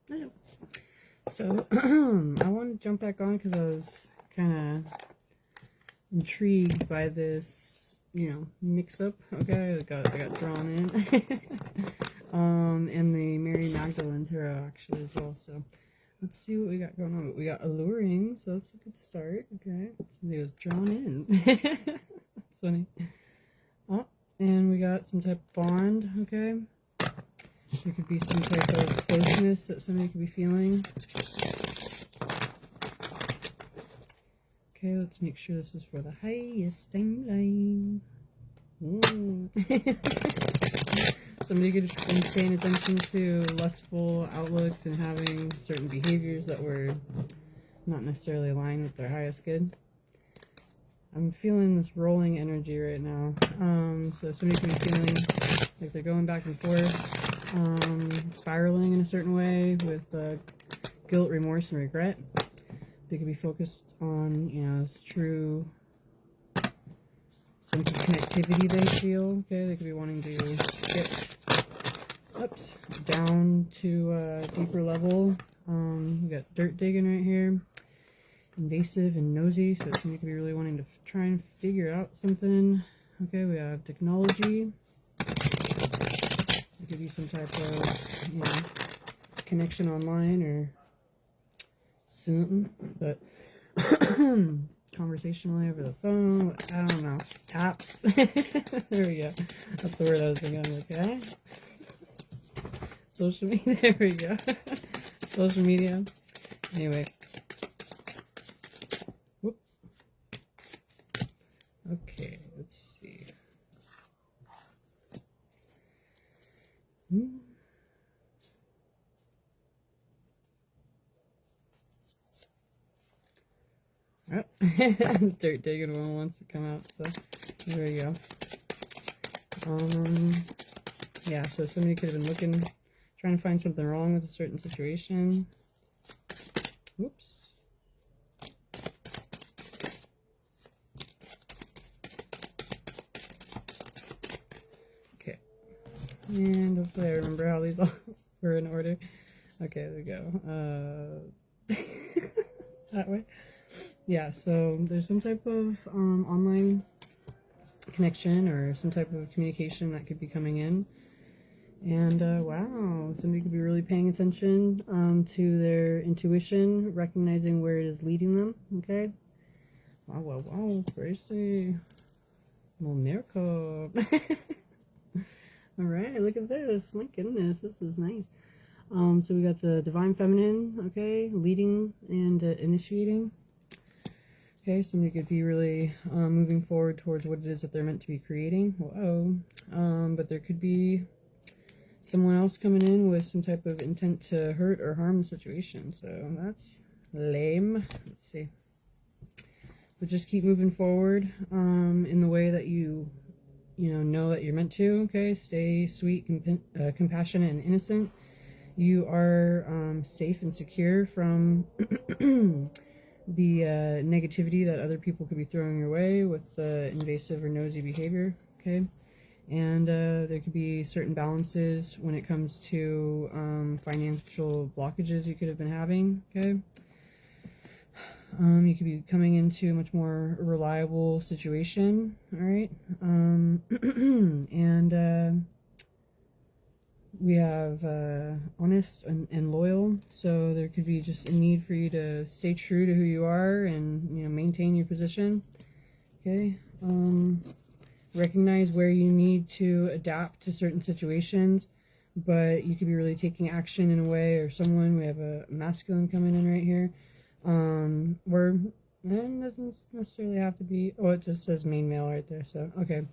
Hello. So I want to jump back on because I was kind of intrigued by this, mix-up. Okay, I got drawn in, and the Mary Magdalene tarot actually as well. So let's see what we got going on. We got alluring, so that's a good start. Okay, somebody was drawn in. That's funny. Oh, and we got some type of bond. Okay. There could be some type of closeness that somebody could be feeling. Okay, let's make sure this is for the highest timeline. Somebody could have been paying attention to lustful outlooks and having certain behaviors that were not necessarily aligned with their highest good. I'm feeling this rolling energy right now. So somebody could be feeling like they're going back and forth. Spiraling in a certain way with guilt, remorse, and regret. They could be focused on, this true sense of connectivity they feel. Okay, they could be wanting to get down to a deeper level. We got dirt digging right here, invasive and nosy. So somebody could be really wanting to try and figure out something. Okay, we have technology. It could be some type of, connection online or something, but conversationally over the phone, I don't know, apps. There we go. That's the word I was thinking of, okay? Social media, there we go. Social media. Anyway. Whoop. Okay, let's see. Oh, dirt digging one wants to come out, so there we go. Yeah, so somebody could have been looking, trying to find something wrong with a certain situation. Whoops. Okay. And hopefully I remember how these all were in order. Okay, there we go. That way. Yeah, so there's some type of online connection or some type of communication that could be coming in. And wow, somebody could be really paying attention to their intuition, recognizing where it is leading them. Okay. Wow, crazy. Well, miracle. All right, look at this. My goodness, this is nice. So we got the divine feminine, okay, leading and initiating. Okay, somebody could be really moving forward towards what it is that they're meant to be creating. Whoa. But there could be someone else coming in with some type of intent to hurt or harm the situation. So that's lame. Let's see. But just keep moving forward in the way that you know that you're meant to. Okay, stay sweet, compassionate, and innocent. You are safe and secure from the negativity that other people could be throwing your way with invasive or nosy behavior. Okay, and there could be certain balances when it comes to financial blockages you could have been having. Okay. You could be coming into a much more reliable situation, all right? And we have honest and loyal, so there could be just a need for you to stay true to who you are and, maintain your position, okay? Recognize where you need to adapt to certain situations, but you could be really taking action in a way, or someone, we have a masculine coming in right here, where it doesn't necessarily have to be, oh, it just says main male right there, so okay.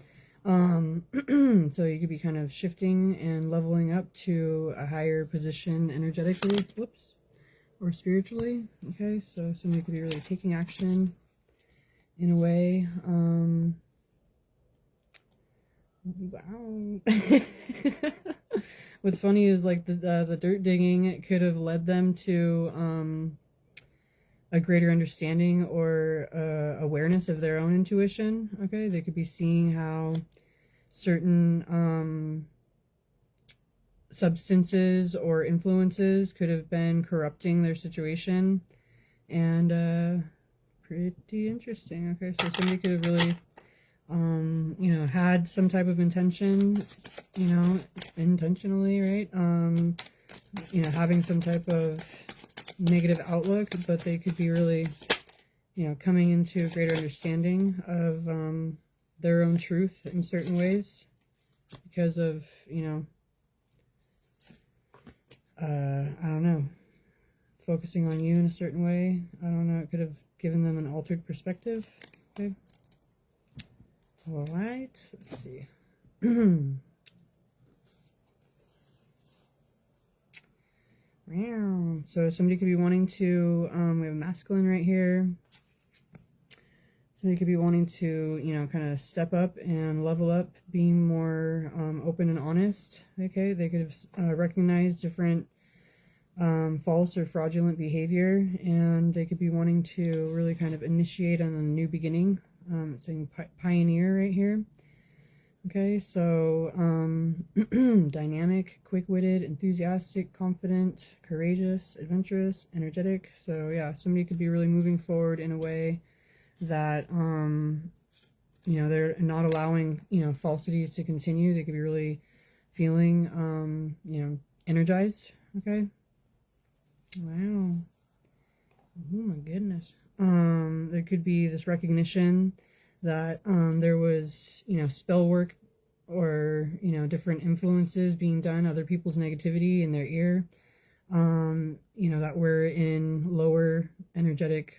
So you could be kind of shifting and leveling up to a higher position energetically, whoops, or spiritually, okay? So somebody could be really taking action in a way, wow. What's funny is like the dirt digging, it could have led them to, a greater understanding or awareness of their own intuition. Okay, they could be seeing how certain substances or influences could have been corrupting their situation. And pretty interesting. Okay, so somebody could have really you know, had some type of intention, you know, intentionally, right? You know, having some type of negative outlook, but they could be really, you know, coming into a greater understanding of their own truth in certain ways because of, you know, I don't know, focusing on you in a certain way. I don't know, it could have given them an altered perspective. Okay. All right, let's see. So somebody could be wanting to, we have masculine right here. Somebody could be wanting to, you know, kind of step up and level up, being more open and honest. Okay, they could have recognized different false or fraudulent behavior, and they could be wanting to really kind of initiate on a new beginning. It's saying pioneer right here. Okay, so dynamic, quick-witted, enthusiastic, confident, courageous, adventurous, energetic. So yeah, somebody could be really moving forward in a way that you know, they're not allowing, you know, falsities to continue. They could be really feeling you know, energized. Okay. Wow. Oh my goodness. There could be this recognition that there was, you know, spell work or, you know, different influences being done, other people's negativity in their ear, you know, that were in lower energetic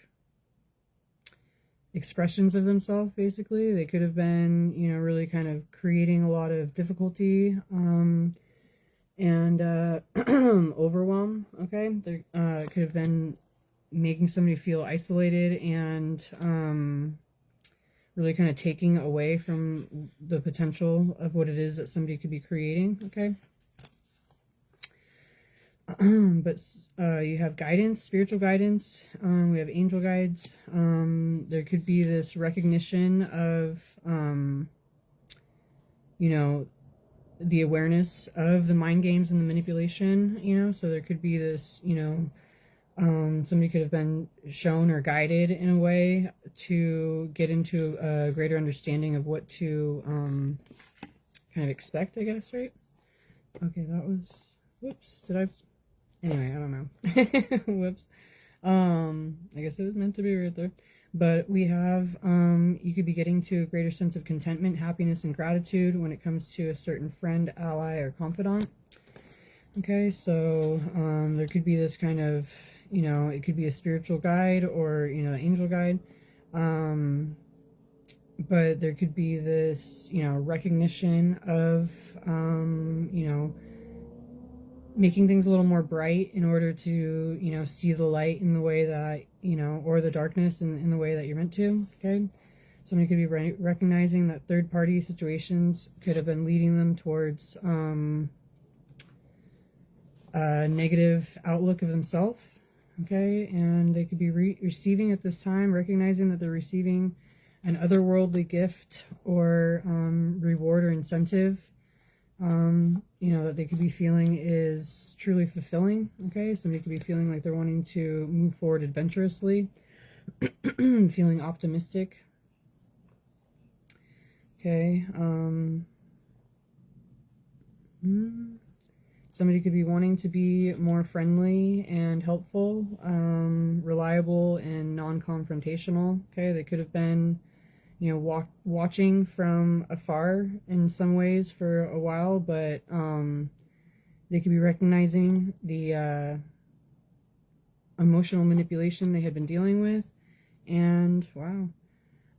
expressions of themselves, basically. They could have been, you know, really kind of creating a lot of difficulty and overwhelm. Okay, they could have been making somebody feel isolated and really kind of taking away from the potential of what it is that somebody could be creating. Okay. But you have guidance, spiritual guidance. We have angel guides. There could be this recognition of, you know, the awareness of the mind games and the manipulation, you know, so there could be this, you know, somebody could have been shown or guided in a way to get into a greater understanding of what to kind of expect, I guess, right? Okay, that was, whoops, did I, anyway, I don't know. Whoops. I guess it was meant to be right there. But we have, you could be getting to a greater sense of contentment, happiness, and gratitude when it comes to a certain friend, ally, or confidant. Okay, so there could be this kind of, you know, it could be a spiritual guide or, you know, angel guide. But there could be this, you know, recognition of, you know, making things a little more bright in order to, you know, see the light in the way that, you know, or the darkness in the way that you're meant to. Okay, somebody could be recognizing that third-party situations could have been leading them towards a negative outlook of themselves. Okay, and they could be receiving at this time, recognizing that they're receiving an otherworldly gift or reward or incentive, you know, that they could be feeling is truly fulfilling. Okay, somebody could be feeling like they're wanting to move forward adventurously, feeling optimistic. Okay, somebody could be wanting to be more friendly and helpful, reliable and non-confrontational. Okay, they could have been, you know, watching from afar in some ways for a while, but they could be recognizing the emotional manipulation they had been dealing with, and wow,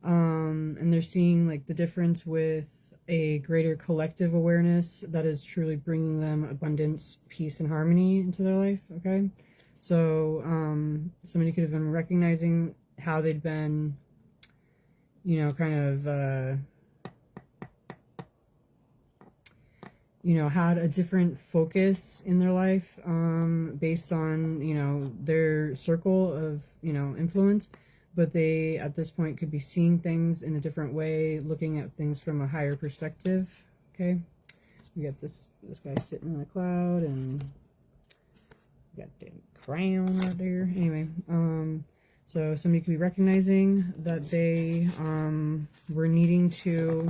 and they're seeing like the difference with a greater collective awareness that is truly bringing them abundance, peace, and harmony into their life. Okay, so somebody could have been recognizing how they'd been, you know, kind of you know, had a different focus in their life based on, you know, their circle of, you know, influence, but they at this point could be seeing things in a different way, looking at things from a higher perspective. Okay, We got this guy sitting on a cloud, and we got the crown right there. Anyway, so somebody could be recognizing that they were needing to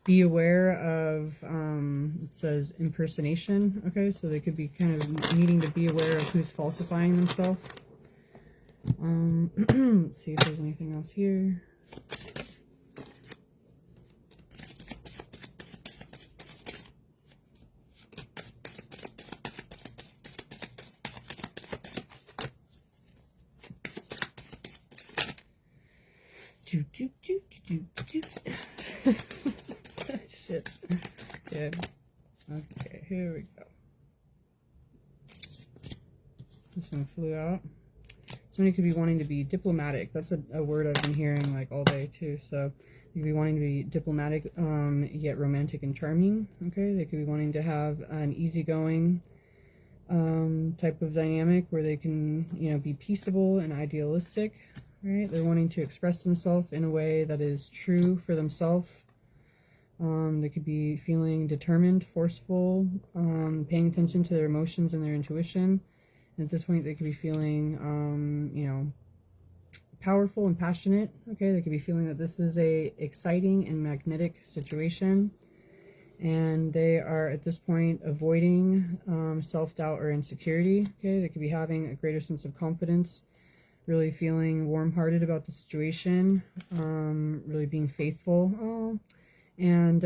be aware of, it says impersonation, okay? So they could be kind of needing to be aware of who's falsifying themselves. Let's see if there's anything else here. Shit. Yeah. Okay, here we go. This one flew out. Somebody could be wanting to be diplomatic. That's a word I've been hearing like all day too. So you could be wanting to be diplomatic, yet romantic and charming. Okay, they could be wanting to have an easygoing type of dynamic where they can, you know, be peaceable and idealistic. Right? They're wanting to express themselves in a way that is true for themselves. They could be feeling determined, forceful, paying attention to their emotions and their intuition. And at this point, they could be feeling, you know, powerful and passionate. Okay, they could be feeling that this is a exciting and magnetic situation. And they are, at this point, avoiding self-doubt or insecurity. Okay, they could be having a greater sense of confidence, really feeling warm-hearted about the situation, really being faithful. Oh. And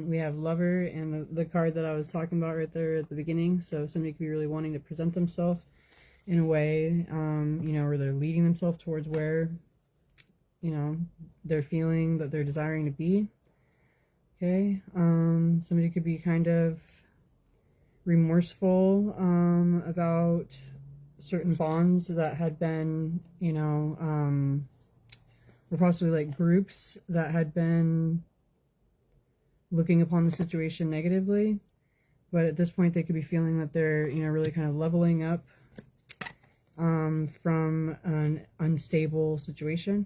we have Lover and the card that I was talking about right there at the beginning. So somebody could be really wanting to present themselves in a way, you know, where they're leading themselves towards where, you know, they're feeling that they're desiring to be. Okay. Somebody could be kind of remorseful about certain bonds that had been, you know, or possibly like groups that had been looking upon the situation negatively. But at this point, they could be feeling that they're, you know, really kind of leveling up from an unstable situation.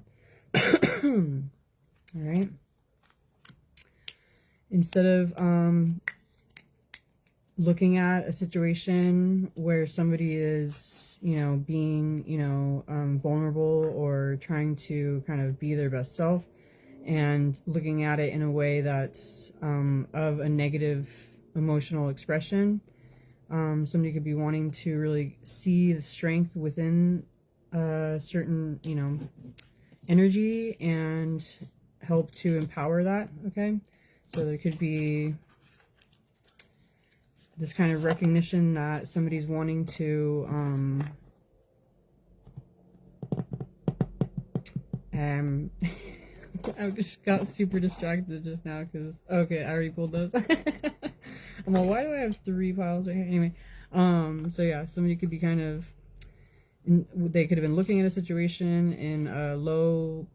All right. Instead of looking at a situation where somebody is, you know, being, you know, vulnerable or trying to kind of be their best self, and looking at it in a way that's of a negative emotional expression, somebody could be wanting to really see the strength within a certain, you know, energy and help to empower that. Okay, so there could be this kind of recognition that somebody's wanting to I just got super distracted just now because, okay, I already pulled those. I'm like, why do I have 3 piles right here? Anyway, so yeah, somebody could be kind of, they could have been looking at a situation in a low,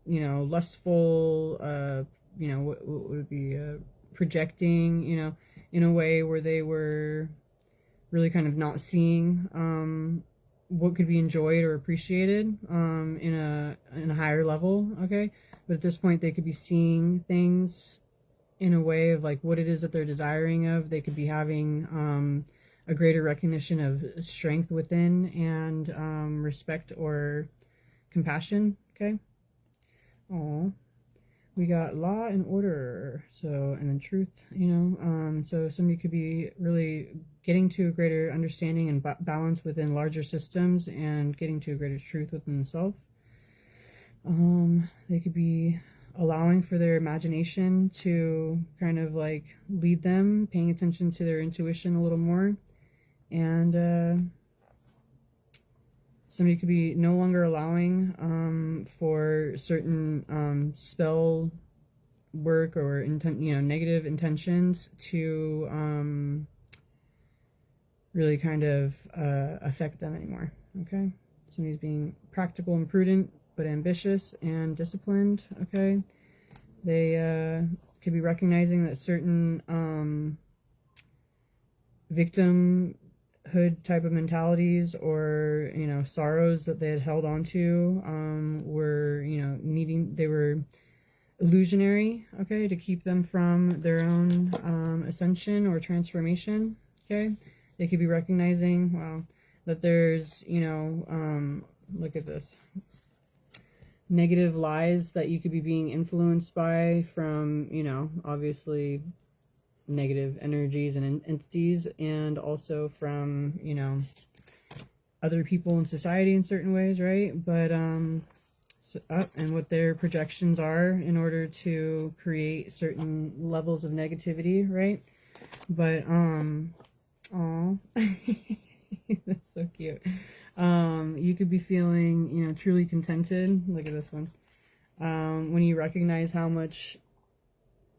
you know, lustful, you know, what would it be, projecting, you know, in a way where they were really kind of not seeing what could be enjoyed or appreciated in a higher level. Okay, but at this point they could be seeing things in a way of like what it is that they're desiring of. They could be having a greater recognition of strength within and respect or compassion. Okay. Oh, we got law and order, so, and then truth, you know, so somebody could be really getting to a greater understanding and balance within larger systems and getting to a greater truth within themselves. They could be allowing for their imagination to kind of like lead them, paying attention to their intuition a little more, and somebody could be no longer allowing for certain spell work or you know, negative intentions to really kind of affect them anymore. Okay, somebody's being practical and prudent, but ambitious and disciplined. Okay, they could be recognizing that certain victimhood type of mentalities or, you know, sorrows that they had held on to were, you know, they were illusionary, okay, to keep them from their own ascension or transformation, okay. They could be recognizing, wow, that there's, you know, look at this, negative lies that you could be being influenced by from, you know, obviously negative energies and entities, and also from, you know, other people in society in certain ways, right? But and what their projections are in order to create certain levels of negativity, right? But oh, that's so cute. You could be feeling, you know, truly contented. Look at this one. When you recognize how much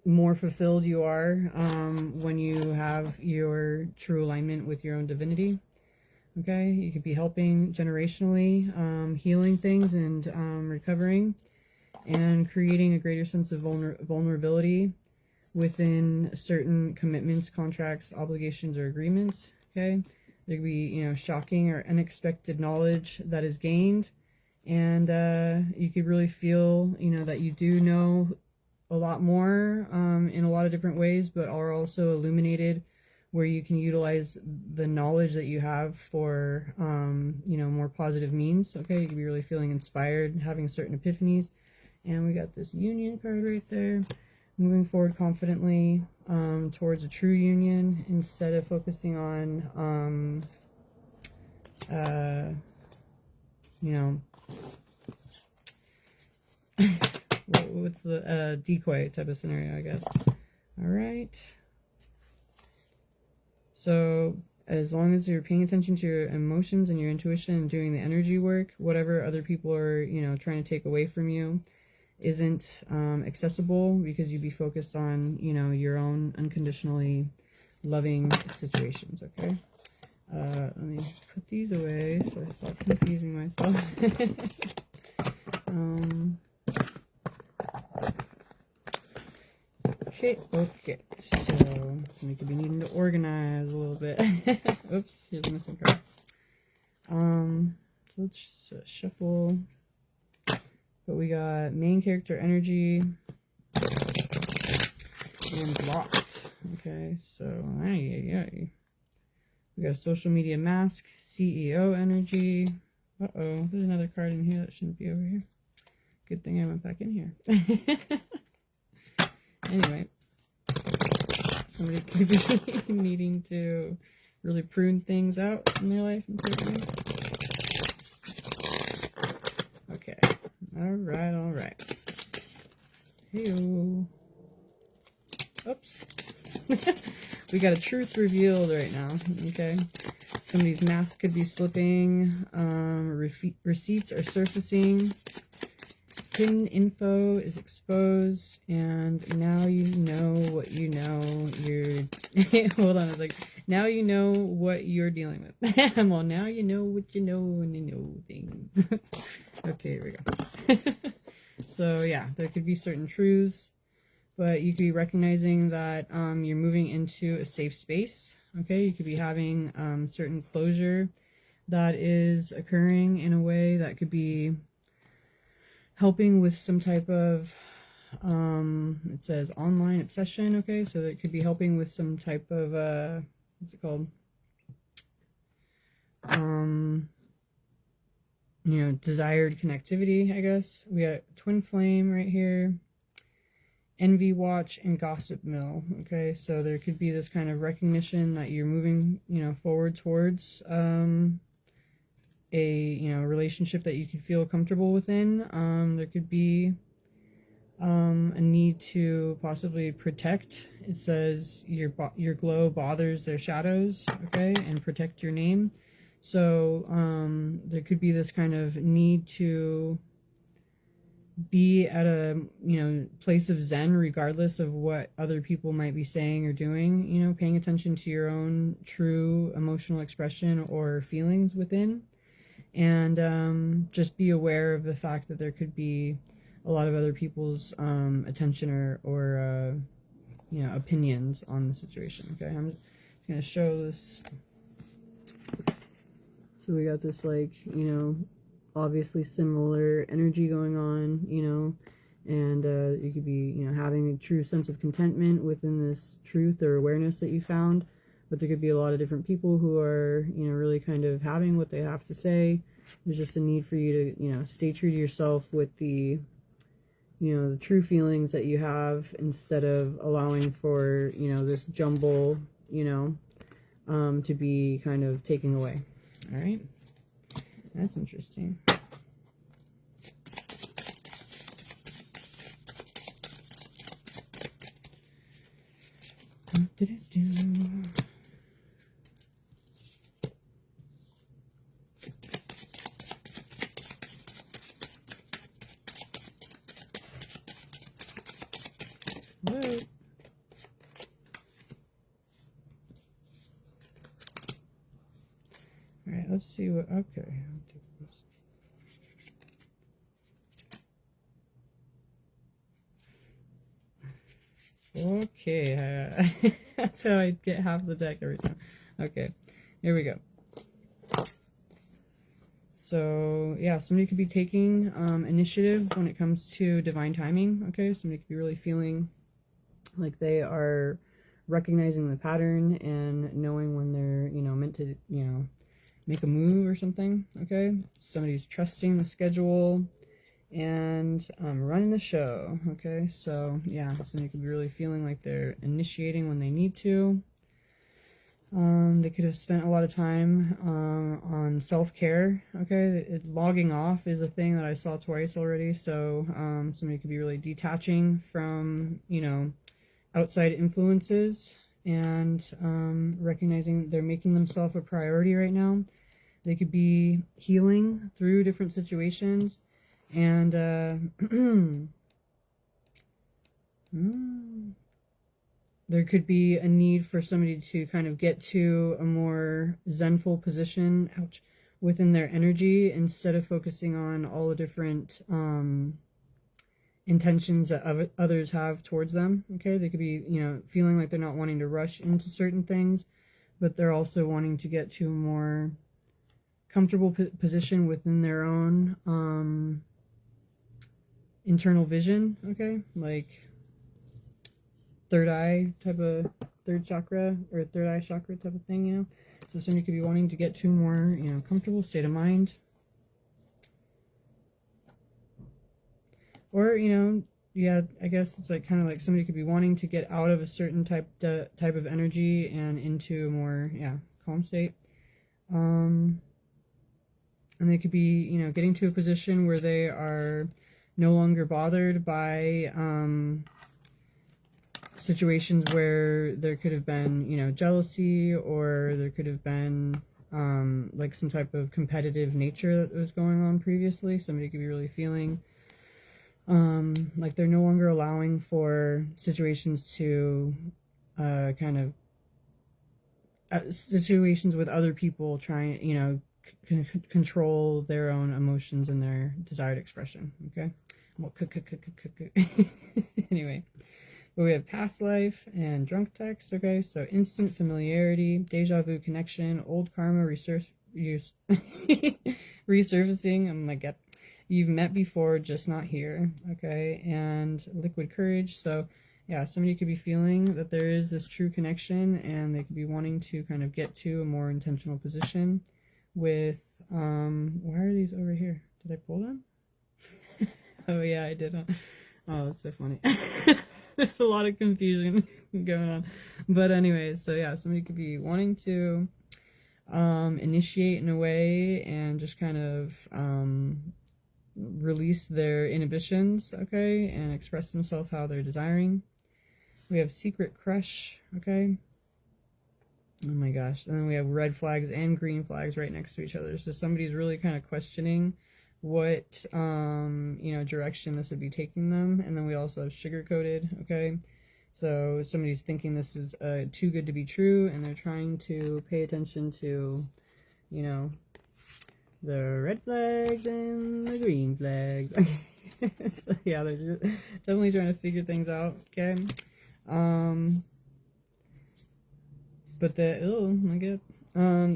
more fulfilled you are when you have your true alignment with your own divinity. Okay, you could be helping generationally, healing things and recovering, and creating a greater sense of vulnerability within certain commitments, contracts, obligations, or agreements. Okay, there could be, you know, shocking or unexpected knowledge that is gained, and you could really feel, you know, that you do know a lot more in a lot of different ways, but are also illuminated, where you can utilize the knowledge that you have for, you know, more positive means. Okay, you can be really feeling inspired, having certain epiphanies. And we got this union card right there. Moving forward confidently towards a true union, instead of focusing on, you know, what's the decoy type of scenario, I guess. All right. So as long as you're paying attention to your emotions and your intuition and doing the energy work, whatever other people are, you know, trying to take away from you isn't accessible, because you'd be focused on, you know, your own unconditionally loving situations. Okay. Let me put these away so I stop confusing myself. Okay, so we could be needing to organize a little bit. Oops, here's a missing card. So let's shuffle. But we got main character energy and blocked. Okay, so we got a social media mask, CEO energy. Uh-oh, there's another card in here that shouldn't be over here. Good thing I went back in here. Anyway, somebody could be needing to really prune things out in their life in certain ways. Okay. All right. Hey-o. Oops. We got a truth revealed right now. Okay. Somebody's mask could be slipping. Receipts are surfacing. Hidden info is exposed, and now you know what you know. You're hold on a second. Now you know what you're dealing with. Well, now you know what you know, and you know things. Okay, here we go. So yeah, there could be certain truths, but you could be recognizing that you're moving into a safe space. Okay, you could be having certain closure that is occurring in a way that could be helping with some type of, it says online obsession, okay, so it could be helping with some type of, what's it called, you know, desired connectivity, I guess. We got Twin Flame right here, Envy Watch, and Gossip Mill, okay, so there could be this kind of recognition that you're moving, you know, forward towards, a, you know, relationship that you could feel comfortable within. There could be a need to possibly protect. It says your glow bothers their shadows, okay, and protect your name. So there could be this kind of need to be at a, you know, place of zen regardless of what other people might be saying or doing, you know, paying attention to your own true emotional expression or feelings within. And just be aware of the fact that there could be a lot of other people's attention or you know, opinions on the situation. Okay, I'm just gonna show this. So we got this, like, you know, obviously similar energy going on, you know, And you could be, you know, having a true sense of contentment within this truth or awareness that you found. But there could be a lot of different people who are, you know, really kind of having what they have to say. There's just a need for you to, you know, stay true to yourself with the, you know, the true feelings that you have, instead of allowing for, you know, this jumble, you know, to be kind of taken away. All right. That's interesting. Whoa. All right, let's see what, okay. Okay, that's how I get half the deck every time. Okay, here we go. So, yeah, somebody could be taking initiative when it comes to divine timing, okay? Somebody could be really feeling like they are recognizing the pattern and knowing when they're, you know, meant to, you know, make a move or something, okay? Somebody's trusting the schedule and running the show, okay? So, yeah, somebody could be really feeling like they're initiating when they need to. They could have spent a lot of time on self-care, okay? Logging off is a thing that I saw twice already, so somebody could be really detaching from, you know, outside influences and recognizing they're making themselves a priority right now. They could be healing through different situations, and there could be a need for somebody to kind of get to a more zenful position, ouch, within their energy, instead of focusing on all the different intentions that others have towards them, okay? They could be, you know, feeling like they're not wanting to rush into certain things, but they're also wanting to get to a more comfortable position within their own internal vision, okay? Like third eye type of, third chakra or third eye chakra type of thing, you know? So somebody could be wanting to get to a more, you know, comfortable state of mind. Or, you know, yeah, I guess it's like kind of like somebody could be wanting to get out of a certain type of energy and into a more, yeah, calm state. And they could be, you know, getting to a position where they are no longer bothered by situations where there could have been, you know, jealousy, or there could have been like some type of competitive nature that was going on previously. Somebody could be really feeling like they're no longer allowing for situations to kind of situations with other people trying, you know, control their own emotions and their desired expression, okay? Well, anyway, but we have past life and drunk text, okay? So instant familiarity, deja vu connection, old karma resurfacing. Oh my god. You've met before, just not here, okay? And liquid courage. So yeah, somebody could be feeling that there is this true connection, and they could be wanting to kind of get to a more intentional position with, why are these over here? Did I pull them? Oh yeah, I did. Oh, that's so funny. There's a lot of confusion going on. But anyways, so yeah, somebody could be wanting to initiate in a way and just kind of release their inhibitions, okay, and express themselves how they're desiring. We have secret crush, okay. Oh my gosh. And then we have red flags and green flags right next to each other. So somebody's really kind of questioning what, you know, direction this would be taking them. And then we also have sugar coated, okay. So somebody's thinking this is too good to be true, and they're trying to pay attention to, you know, the red flags and the green flags. So yeah, they're just definitely trying to figure things out, okay. But oh my god,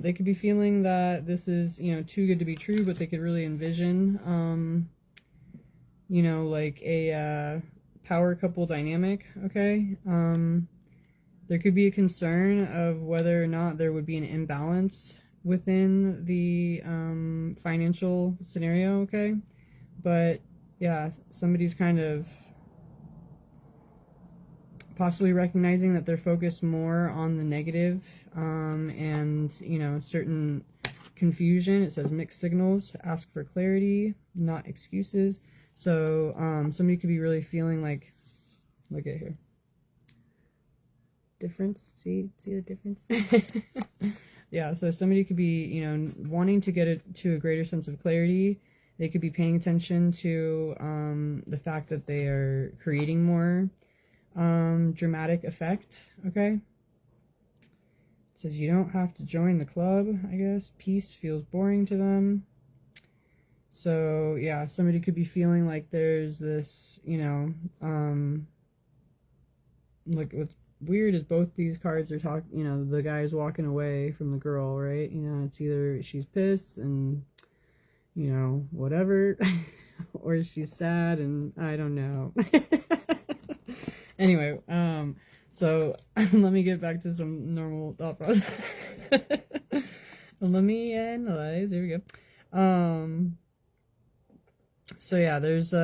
they could be feeling that this is, you know, too good to be true, but they could really envision you know, like a power couple dynamic, okay? There could be a concern of whether or not there would be an imbalance within the financial scenario, okay? But yeah, somebody's kind of possibly recognizing that they're focused more on the negative, and, you know, certain confusion. It says mixed signals, ask for clarity, not excuses. So somebody could be really feeling like, look at here, difference, see the difference. Yeah, so somebody could be, you know, wanting to get it to a greater sense of clarity. They could be paying attention to the fact that they are creating more dramatic effect, okay? It says you don't have to join the club, I guess. Peace feels boring to them. So yeah, somebody could be feeling like there's this, you know, like what's weird is both these cards are talking, you know, the guy's walking away from the girl, right? You know, it's either she's pissed and, you know, whatever, or she's sad and I don't know. Anyway, so let me get back to some normal thought process. Let me analyze. There we go. So yeah, there's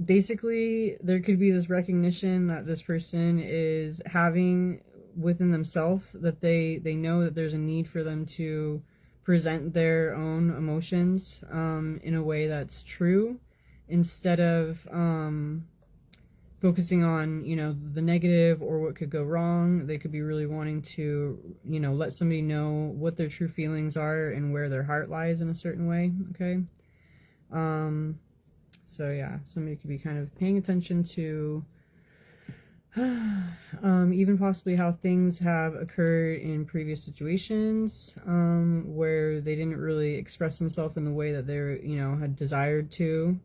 basically there could be this recognition that this person is having within themselves, that they know that there's a need for them to present their own emotions in a way that's true, instead of focusing on, you know, the negative or what could go wrong. They could be really wanting to, you know, let somebody know what their true feelings are and where their heart lies in a certain way, okay? So yeah, somebody could be kind of paying attention to even possibly how things have occurred in previous situations, where they didn't really express themselves in the way that they, you know, had desired to,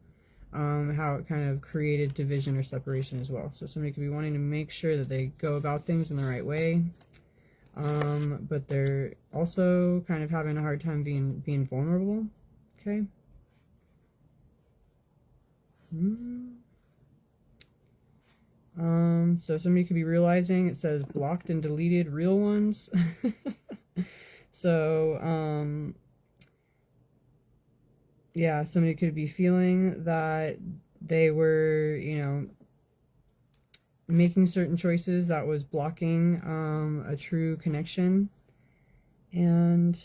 how it kind of created division or separation as well. So somebody could be wanting to make sure that they go about things in the right way, but they're also kind of having a hard time being vulnerable, okay? So somebody could be realizing, it says blocked and deleted real ones. So, yeah, somebody could be feeling that they were, you know, making certain choices that was blocking a true connection. And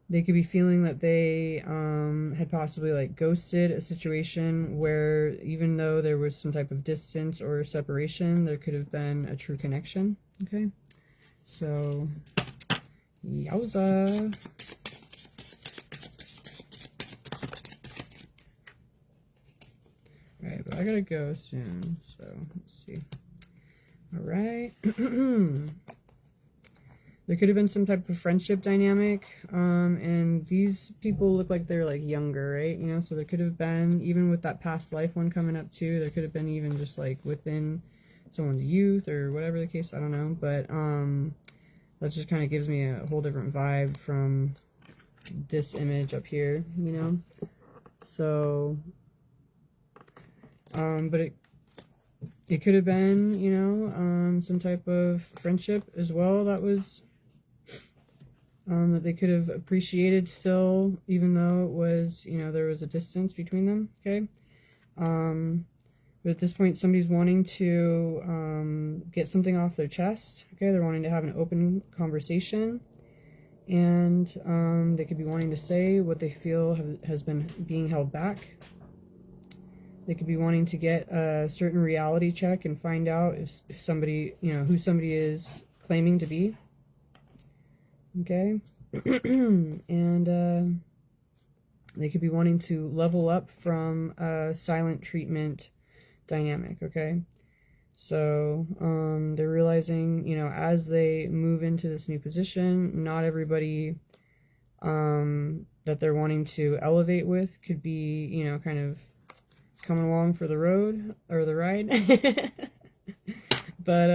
they could be feeling that they had possibly like ghosted a situation where, even though there was some type of distance or separation, there could have been a true connection. Okay, so yowza. Alright, but I gotta go soon, so let's see. Alright. There could have been some type of friendship dynamic, and these people look like they're like younger, right? You know, so there could have been, even with that past life one coming up too, there could have been even just like within someone's youth or whatever the case, I don't know. But that just kind of gives me a whole different vibe from this image up here, you know? So, but it could have been, you know, some type of friendship as well that was, that they could have appreciated still, even though it was, you know, there was a distance between them, okay? But at this point, somebody's wanting to get something off their chest, okay? They're wanting to have an open conversation, and they could be wanting to say what they feel has been being held back. They could be wanting to get a certain reality check and find out if somebody, you know, who somebody is claiming to be. Okay? And they could be wanting to level up from a silent treatment dynamic, okay? So they're realizing, you know, as they move into this new position, not everybody that they're wanting to elevate with could be, you know, kind of coming along for the road or the ride. But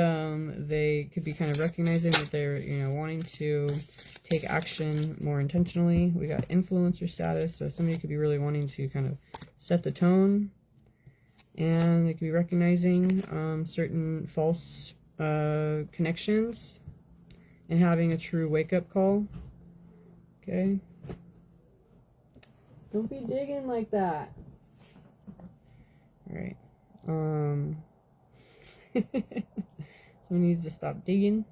they could be kind of recognizing that they're, you know, wanting to take action more intentionally. We got influencer status, so somebody could be really wanting to kind of set the tone, and they could be recognizing certain false connections and having a true wake-up call. Okay, don't be digging like that. All right. Someone needs to stop digging.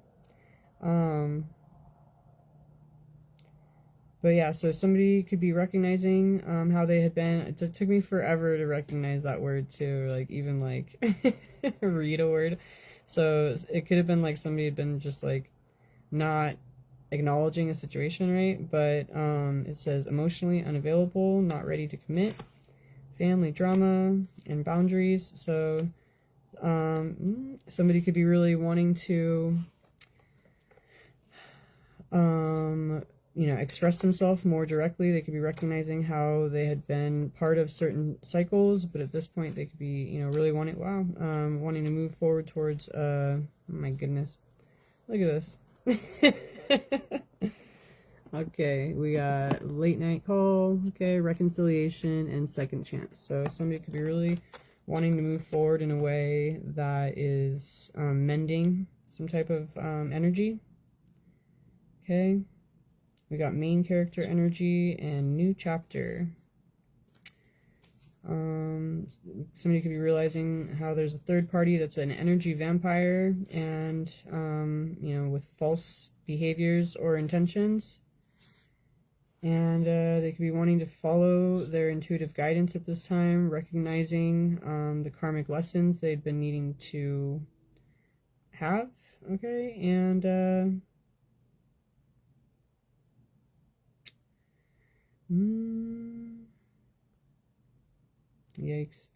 But yeah, so somebody could be recognizing how they had been. It took me forever to recognize that word too, like even like read a word. So it could have been like somebody had been just like not acknowledging a situation, right? But it says emotionally unavailable, not ready to commit, family drama, and boundaries. So somebody could be really wanting to you know, express themselves more directly. They could be recognizing how they had been part of certain cycles, but at this point they could be, you know, really wanting, wanting to move forward towards, oh my goodness, look at this. Okay, we got late night call, okay, reconciliation, and second chance. So somebody could be really wanting to move forward in a way that is mending some type of energy. Okay, we got main character energy and new chapter. Somebody could be realizing how there's a third party that's an energy vampire and, you know, with false behaviors or intentions. And they could be wanting to follow their intuitive guidance at this time, recognizing the karmic lessons they've been needing to have. Okay, and yikes.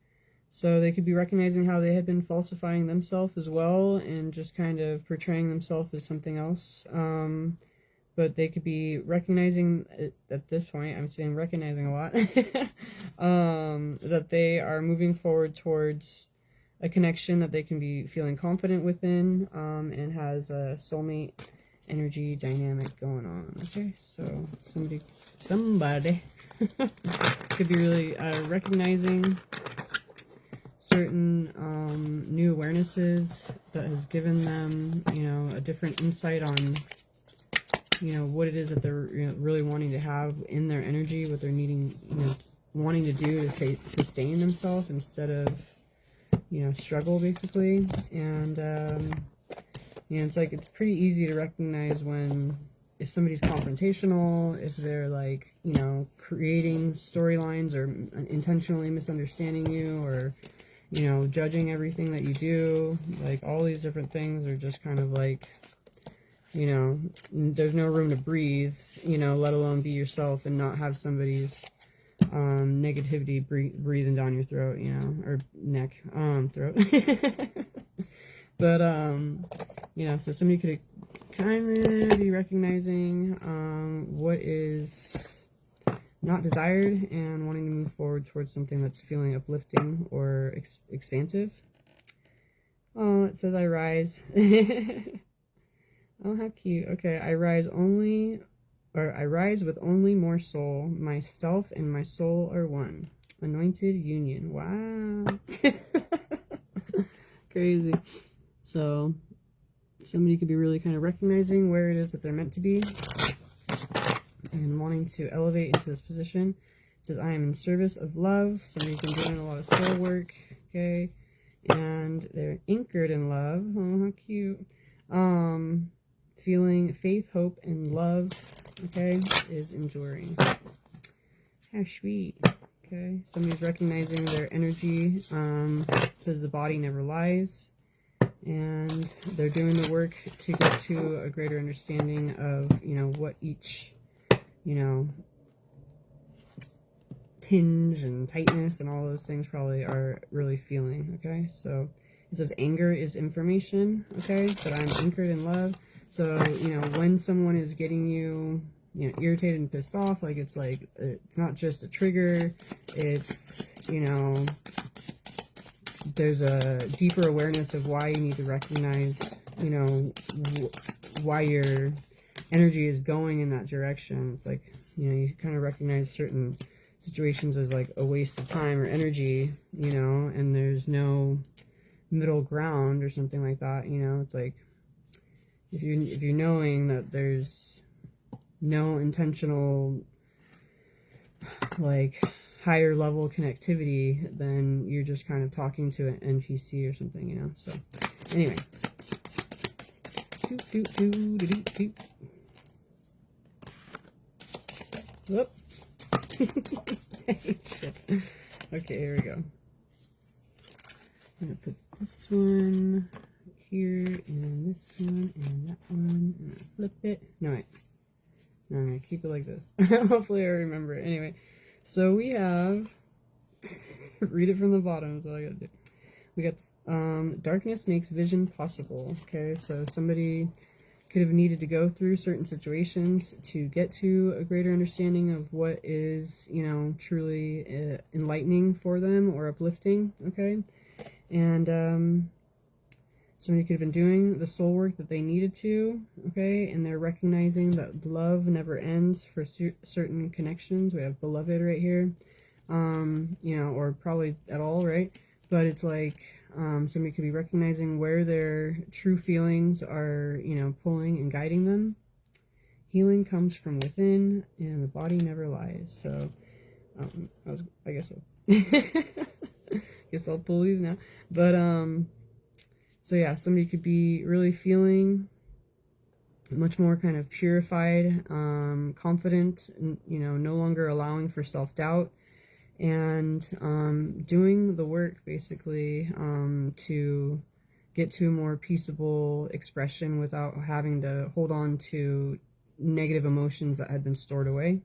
So they could be recognizing how they had been falsifying themselves as well and just kind of portraying themselves as something else. But they could be recognizing at this point, I'm saying recognizing a lot, that they are moving forward towards a connection that they can be feeling confident within, and has a soulmate energy dynamic going on. Okay, so somebody could be really recognizing certain new awarenesses that has given them, you know, a different insight on, you know, what it is that they're, you know, really wanting to have in their energy, what they're needing, you know, wanting to do to sustain themselves instead of, you know, struggle basically. And you know, it's like, it's pretty easy to recognize when, if somebody's confrontational, if they're like, you know, creating storylines or intentionally misunderstanding you, or, you know, judging everything that you do. Like, all these different things are just kind of like, you know, there's no room to breathe, you know, let alone be yourself and not have somebody's negativity breathing down your throat, you know, or neck, throat. But, you know, so somebody could kind of be recognizing what is not desired and wanting to move forward towards something that's feeling uplifting or expansive. Oh, it says I rise. Oh, how cute. Okay, I rise with only more soul. Myself and my soul are one. Anointed union. Wow. Crazy. So somebody could be really kind of recognizing where it is that they're meant to be and wanting to elevate into this position. It says, I am in service of love. Somebody's been doing a lot of soul work. Okay. And they're anchored in love. Oh, how cute. Feeling faith, hope, and love, okay, is enduring. How sweet. Okay, somebody's recognizing their energy. It says the body never lies. And they're doing the work to get to a greater understanding of, you know, what each, you know, tinge and tightness and all those things probably are really feeling, okay? So it says anger is information, okay? But I'm anchored in love. So, you know, when someone is getting you, you know, irritated and pissed off, like, it's not just a trigger, it's, you know, there's a deeper awareness of why you need to recognize, you know, why your energy is going in that direction. It's like, you know, you kind of recognize certain situations as like a waste of time or energy, you know, and there's no middle ground or something like that, you know. It's like if you're knowing that there's no intentional like higher level connectivity, then you're just kind of talking to an NPC or something, you know. So anyway, whoop. Shit. Okay, here we go. I'm gonna put this one here, and this one, and that one, and I'll flip it. No, wait. No, I'm gonna keep it like this. Hopefully I remember it. Anyway, so we have, read it from the bottom is all I gotta do. We got, darkness makes vision possible. Okay, so somebody could have needed to go through certain situations to get to a greater understanding of what is, you know, truly enlightening for them or uplifting, okay? And somebody could have been doing the soul work that they needed to, okay? And they're recognizing that love never ends for certain connections. We have beloved right here, you know, or probably at all, right? But it's like, somebody could be recognizing where their true feelings are, you know, pulling and guiding them. Healing comes from within, and the body never lies. So, I guess guess I'll pull these now. But, so yeah, somebody could be really feeling much more kind of purified, confident, you know, no longer allowing for self-doubt, and doing the work basically to get to a more peaceable expression without having to hold on to negative emotions that had been stored away.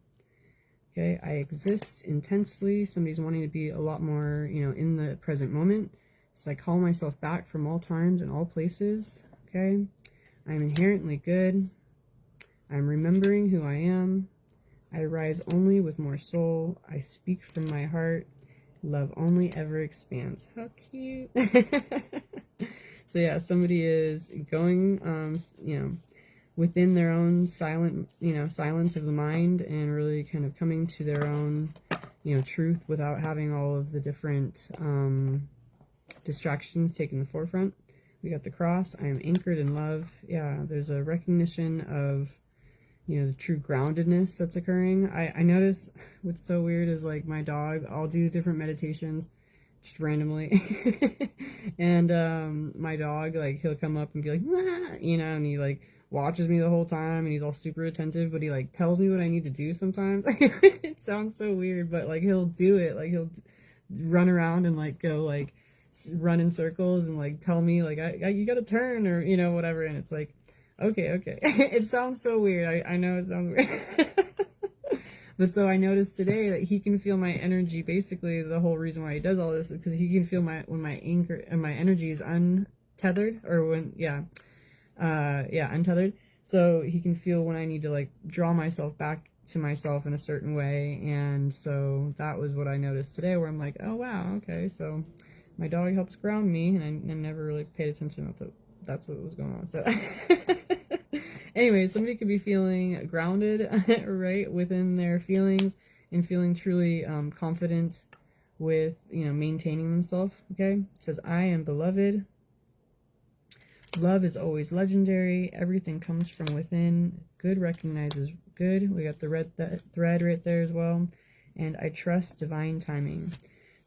Okay, I exist intensely. Somebody's wanting to be a lot more, you know, in the present moment. So I call myself back from all times and all places. Okay, I'm inherently good. I'm remembering who I am. I rise only with more soul. I speak from my heart. Love only ever expands. How cute. So yeah, somebody is going, you know, within their own silent, you know, silence of the mind, and really kind of coming to their own, you know, truth without having all of the different distractions taking the forefront. We got the cross. I am anchored in love. Yeah, there's a recognition of, you know, the true groundedness that's occurring. I notice what's so weird is like my dog, I'll do different meditations just randomly. And my dog, like, he'll come up and be like, "Wah!" You know, and he like watches me the whole time, and he's all super attentive, but he like tells me what I need to do sometimes. It sounds so weird, but like he'll do it. Like he'll run around and like go like run in circles and like tell me like you gotta turn, or, you know, whatever. And it's like, okay. It sounds so weird. I know it sounds weird. But so I noticed today that he can feel my energy. Basically, the whole reason why he does all this is because he can feel when my anchor and my energy is untethered, or when, untethered. So he can feel when I need to like draw myself back to myself in a certain way. And so that was what I noticed today, where I'm like, oh wow, okay, so my dog helps ground me, and I never really paid attention that that's what was going on. So anyway, somebody could be feeling grounded, right, within their feelings, and feeling truly confident with, you know, maintaining themselves. Okay, it says, I am beloved. Love is always legendary. Everything comes from within. Good recognizes good. We got the red thread right there as well. And I trust divine timing.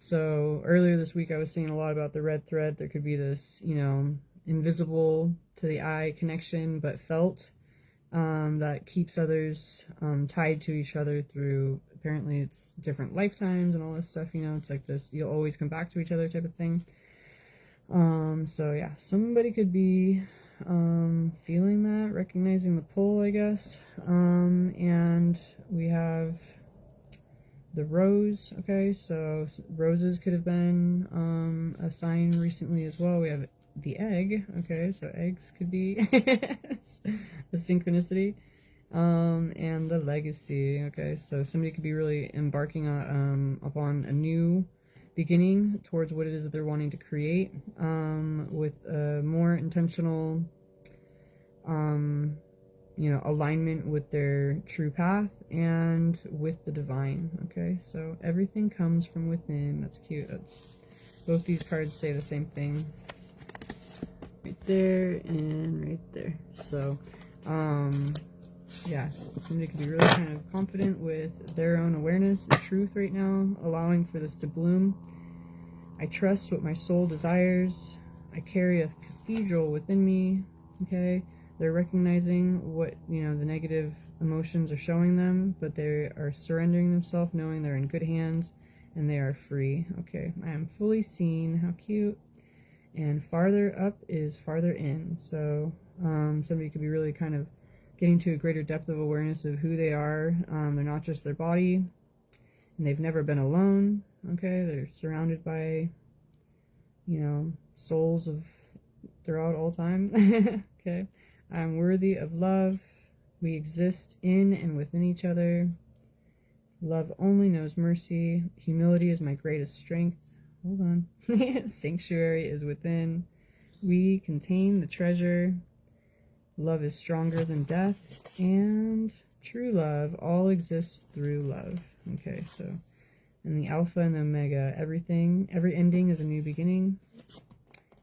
So earlier this week I was saying a lot about the red thread. There could be this, you know, invisible to the eye connection, but felt, that keeps others tied to each other through, apparently it's different lifetimes and all this stuff, you know. It's like this, you'll always come back to each other type of thing. So yeah, somebody could be feeling that, recognizing the pull, I guess. And we have the rose. Okay, so roses could have been a sign recently as well. We have the egg. Okay, so eggs could be a synchronicity. And the legacy. Okay, so somebody could be really embarking on upon a new beginning towards what it is that they're wanting to create, with a more intentional, you know, alignment with their true path and with the divine. Okay, so everything comes from within. That's cute. That's, both these cards say the same thing. Right there and right there. So, yes, somebody could be really kind of confident with their own awareness and truth right now, allowing for this to bloom. I trust what my soul desires. I carry a cathedral within me. Okay, they're recognizing what, you know, the negative emotions are showing them, but they are surrendering themselves, knowing they're in good hands and they are free. Okay, I am fully seen. How cute. And farther up is farther in. So somebody could be really kind of getting to a greater depth of awareness of who they are. They're not just their body, and they've never been alone. Okay, they're surrounded by, you know, souls of throughout all time. Okay, I'm worthy of love. We exist in and within each other. Love only knows mercy. Humility is my greatest strength. Hold on. Sanctuary is within. We contain the treasure. Love is stronger than death. And true love all exists through love. Okay, so in the Alpha and the Omega, everything, every ending is a new beginning.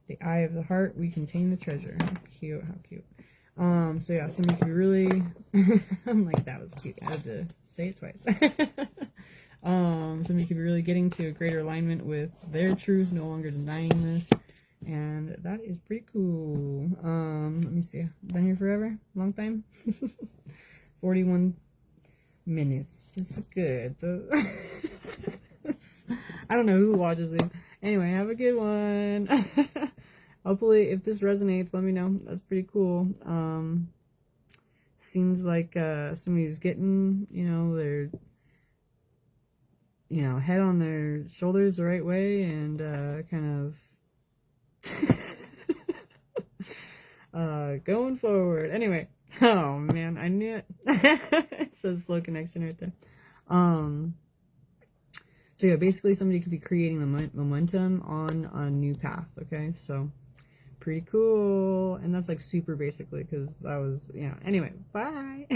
The eye of the heart, we contain the treasure. How cute, how cute. So yeah, somebody could be really, I'm like, that was cute. I had to say it twice. Somebody could be really getting to a greater alignment with their truth, no longer denying this. And that is pretty cool. Let me see. Been here forever? Long time? 41 minutes. This is good. I don't know who watches it. Anyway, have a good one. Hopefully, if this resonates, let me know. That's pretty cool. Seems like somebody's getting, you know, their, you know, head on their shoulders the right way, and kind of going forward. Anyway, oh man, I knew it. It says slow connection right there. So yeah, basically somebody could be creating the momentum on a new path. Okay, so pretty cool. And that's like super basically, because that was, yeah. Anyway, bye.